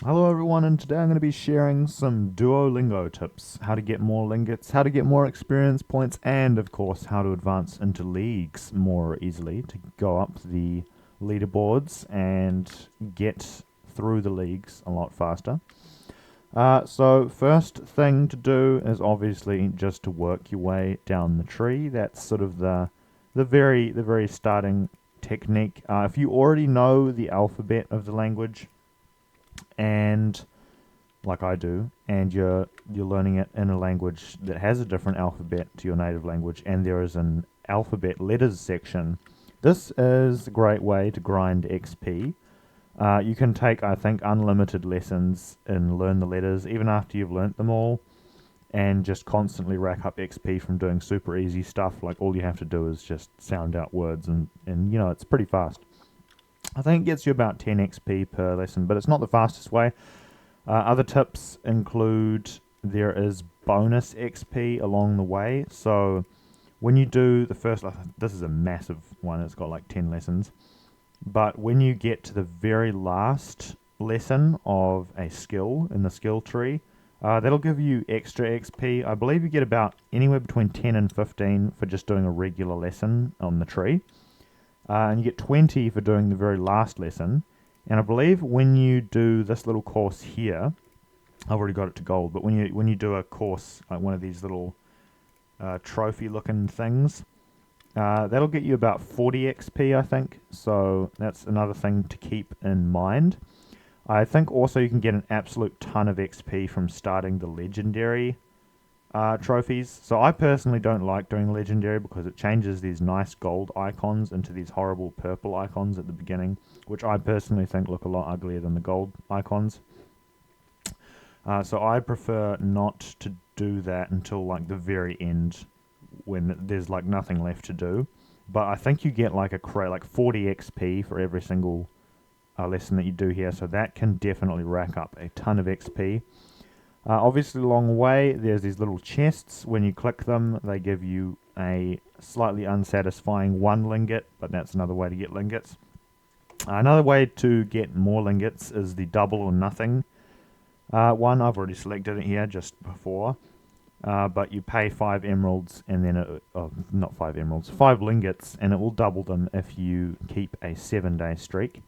Hello everyone, and today I'm going to be sharing some Duolingo tips. How to get more lingots, how to get more experience points, and of course how to advance into leagues more easily to go up the leaderboards and get through the leagues a lot faster. So first thing to do is obviously just to work your way down the tree. That's sort of the very starting technique. If you already know the alphabet of the language, and like I do, and you're learning it in a language that has a different alphabet to your native language, and there is an alphabet letters section. This is a great way to grind XP. You can take, I think, unlimited lessons and learn the letters even after you've learnt them all, and just constantly rack up XP from doing super easy stuff. Like all you have to do is just sound out words, and it's pretty fast. I think it gets you about 10 XP per lesson, but it's not the fastest way. Other tips include there is bonus XP along the way. So when you do the first, this is a massive one, it's got like 10 lessons. But when you get to the very last lesson of a skill in the skill tree, that'll give you extra XP. I believe you get about anywhere between 10 and 15 for just doing a regular lesson on the tree. And you get 20 for doing the very last lesson. And I believe when you do this little course here, I've already got it to gold, but when you do a course, like one of these little trophy looking things, that'll get you about 40 XP, I think. So that's another thing to keep in mind. I think also you can get an absolute ton of XP from starting the legendary trophies. So I personally don't like doing legendary because it changes these nice gold icons into these horrible purple icons at the beginning, which I personally think look a lot uglier than the gold icons. So I prefer not to do that until like the very end when there's like nothing left to do. But I think you get like like 40 XP for every single lesson that you do here, so that can definitely rack up a ton of XP. Obviously, along the way, there's these little chests. When you click them, they give you a slightly unsatisfying 1 lingot, but that's another way to get lingots. Another way to get more lingots is the double or nothing one. I've already selected it here just before. But you pay 5 emeralds, and then not 5 emeralds, 5 lingots, and it will double them if you keep a 7-day streak.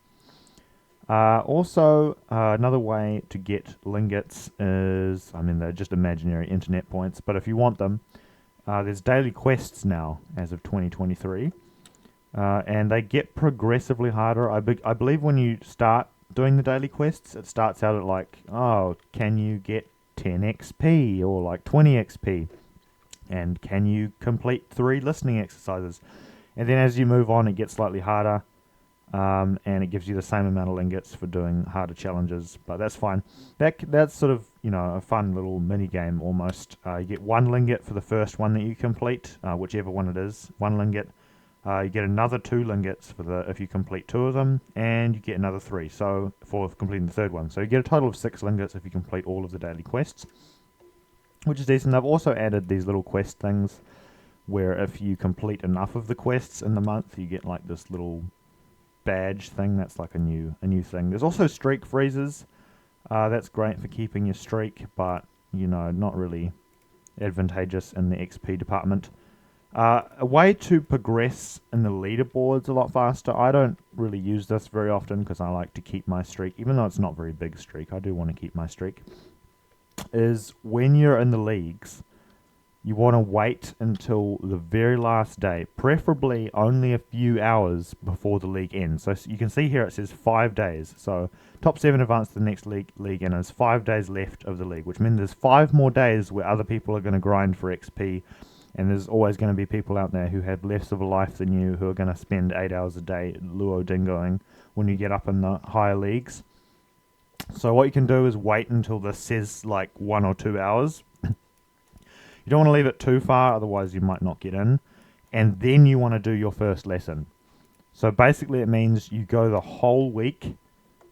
Also, another way to get lingots is, they're just imaginary internet points, but if you want them, there's daily quests now as of 2023, and they get progressively harder. I believe when you start doing the daily quests, it starts out at like, oh, can you get 10 XP or like 20 XP? And can you complete 3 listening exercises? And then as you move on, it gets slightly harder. And it gives you the same amount of lingots for doing harder challenges, but that's fine. That's sort of a fun little mini game almost. You get 1 lingot for the first one that you complete, whichever one it is. 1 lingot. You get another 2 lingots for if you complete 2 of them, and you get another 3. So for completing the third one, so you get a total of 6 lingots if you complete all of the daily quests, which is decent. I've also added these little quest things where if you complete enough of the quests in the month, you get like this little badge thing. That's like a new thing. There's also streak freezes. That's great for keeping your streak, but not really advantageous in the XP department. A way to progress in the leaderboards a lot faster. I don't really use this very often because I like to keep my streak, even though it's not a very big streak. I do want to keep my streak. Is when you're in the leagues, you want to wait until the very last day, preferably only a few hours before the league ends. So you can see here it says 5 days. So top 7 advance to the next league, and there's 5 days left of the league, which means there's 5 more days where other people are going to grind for XP, and there's always going to be people out there who have less of a life than you who are going to spend 8 hours a day Duolingoing when you get up in the higher leagues. So what you can do is wait until this says like 1 or 2 hours. You don't want to leave it too far, otherwise you might not get in. And then you want to do your first lesson. So basically it means you go the whole week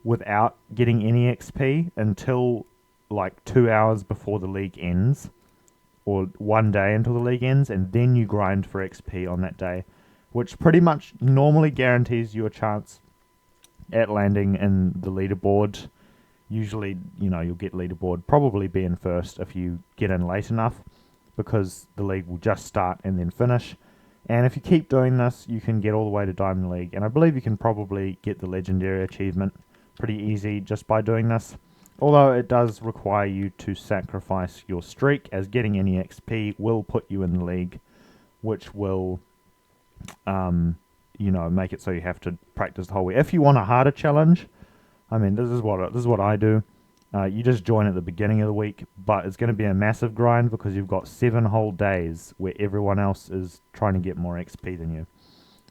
without getting any XP until like 2 hours before the league ends, or 1 day until the league ends, and then you grind for XP on that day, which pretty much normally guarantees you a chance at landing in the leaderboard Usually, you'll get leaderboard, probably being first if you get in late enough, because the league will just start and then finish. And if you keep doing this, you can get all the way to Diamond League. And I believe you can probably get the Legendary achievement pretty easy just by doing this. Although it does require you to sacrifice your streak, as getting any XP will put you in the league, which will, make it so you have to practice the whole week. If you want a harder challenge, I mean, this is what I do. You just join at the beginning of the week, but it's going to be a massive grind because you've got 7 whole days where everyone else is trying to get more XP than you.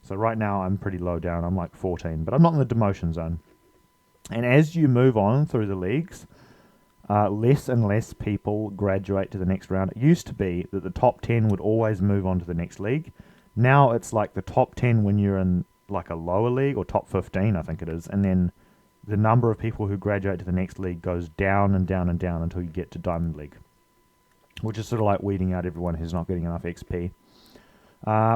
So right now I'm pretty low down. I'm like 14, but I'm not in the demotion zone. And as you move on through the leagues, less and less people graduate to the next round. It used to be that the top 10 would always move on to the next league. Now it's like the top 10 when you're in like a lower league, or top 15 I think it is, and then the number of people who graduate to the next league goes down and down and down until you get to Diamond League, which is sort of like weeding out everyone who's not getting enough XP.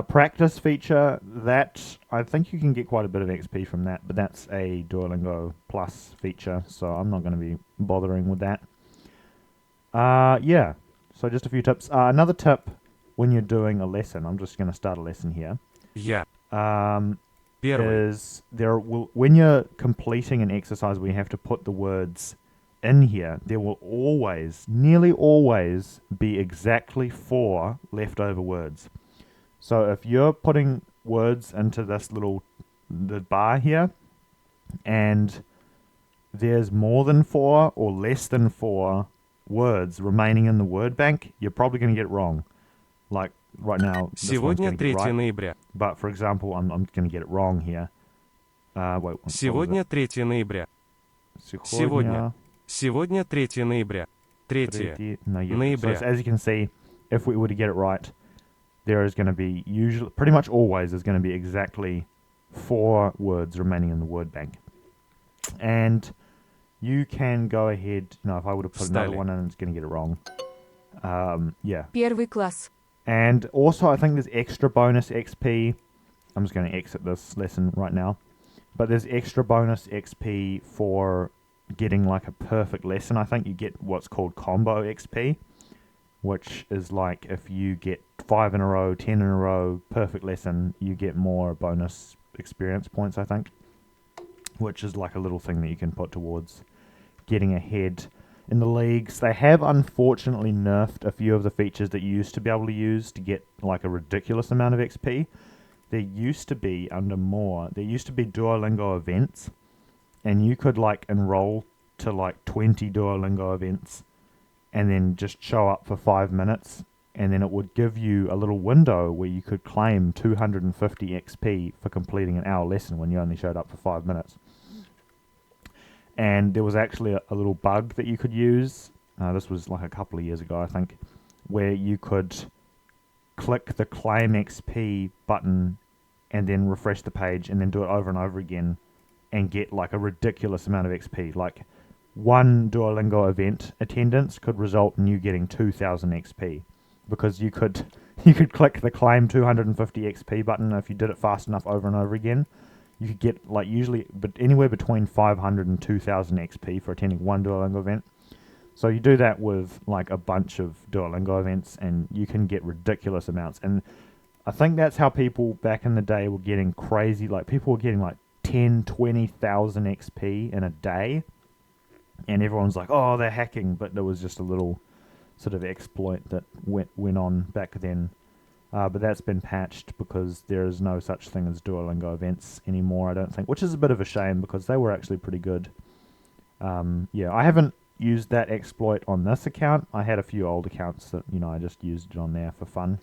Practice feature, that I think you can get quite a bit of XP from that, but that's a Duolingo Plus feature, so I'm not going to be bothering with that. Yeah, so just a few tips. Another tip when you're doing a lesson, I'm just going to start a lesson here. Я. Is when you're completing an exercise where you have to put the words in here, there will always, nearly always, be exactly 4 leftover words. So if you're putting words into this the bar here, and there's more than 4 or less than 4 words remaining in the word bank, you're probably going to get it wrong. Like right now, this one's Сегодня going to get 3 right. ноября. But for example, I'm going to get it wrong here. Wait, Сегодня 3 ноября. Сегодня. Сегодня 3 ноября. 3 ноября. So as you can see, if we were to get it right, there is going to be pretty much always, there's going to be exactly 4 words remaining in the word bank. And you can go ahead, if I would have put another one in, it's going to get it wrong. Yeah. Первый класс. And also, I think there's extra bonus XP. I'm just going to exit this lesson right now. But there's extra bonus XP for getting like a perfect lesson. I think you get what's called combo XP, which is like if you get 5 in a row, 10 in a row, perfect lesson, you get more bonus experience points, I think. Which is like a little thing that you can put towards getting ahead in the leagues. They have unfortunately nerfed a few of the features that you used to be able to use to get like a ridiculous amount of XP. There used to be, under more, there used to be Duolingo events, and you could like enroll to like 20 Duolingo events and then just show up for 5 minutes, and then it would give you a little window where you could claim 250 XP for completing an hour lesson when you only showed up for 5 minutes. And there was actually a little bug that you could use. This was like a couple of years ago, I think, where you could click the claim XP button and then refresh the page and then do it over and over again and get like a ridiculous amount of XP. Like one Duolingo event attendance could result in you getting 2,000 XP because you could click the claim 250 XP button. If you did it fast enough over and over again, you could get like usually anywhere between 500 and 2,000 XP for attending one Duolingo event. So you do that with like a bunch of Duolingo events and you can get ridiculous amounts. And I think that's how people back in the day were getting crazy. Like people were getting like 10, 20,000 XP in a day. And everyone's like, oh, they're hacking. But there was just a little sort of exploit that went on back then. But that's been patched because there is no such thing as Duolingo events anymore, I don't think. Which is a bit of a shame because they were actually pretty good. Yeah, I haven't used that exploit on this account. I had a few old accounts that, I just used it on there for fun.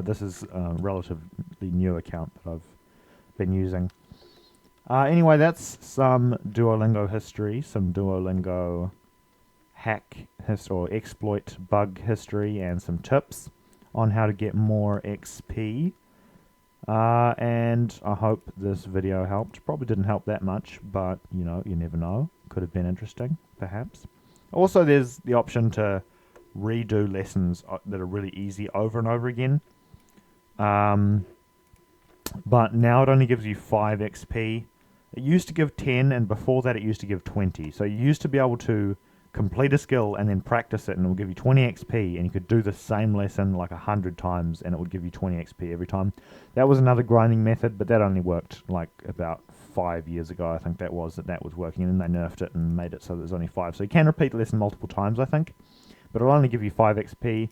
This is a relatively new account that I've been using. Anyway, that's some Duolingo history, some Duolingo hack or exploit bug history, and some tips on how to get more XP. And I hope this video helped. Probably didn't help that much, but you never know. Could have been interesting, perhaps. Also, there's the option to redo lessons that are really easy over and over again. But now it only gives you 5 XP It used to give 10, and before that it used to give 20. So you used to be able to complete a skill and then practice it, and it would give you 20 XP, and you could do the same lesson like 100 times, and it would give you 20 XP every time. That was another grinding method, but that only worked like about 5 years ago, I think that was working, and then they nerfed it and made it so there's only 5. So you can repeat the lesson multiple times, I think, but it'll only give you 5 XP.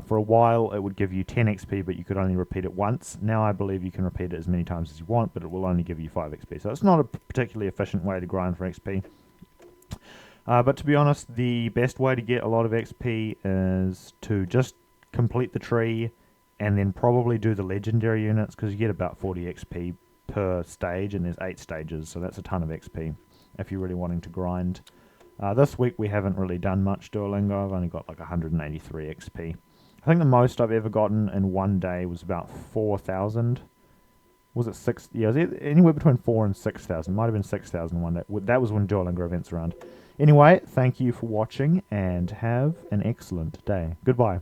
For a while, it would give you 10 XP, but you could only repeat it once. Now I believe you can repeat it as many times as you want, but it will only give you 5 XP. So it's not a particularly efficient way to grind for XP. But to be honest, the best way to get a lot of XP is to just complete the tree and then probably do the legendary units, because you get about 40 XP per stage, and there's 8 stages, so that's a ton of XP if you're really wanting to grind. This week we haven't really done much Duolingo. I've only got like 183 XP. I think the most I've ever gotten in one day was about 4,000. Was it 6? Yeah, it was anywhere between 4 and 6,000. Might have been 6,000 one day. That was when Duolingo events around. Anyway, thank you for watching, and have an excellent day. Goodbye.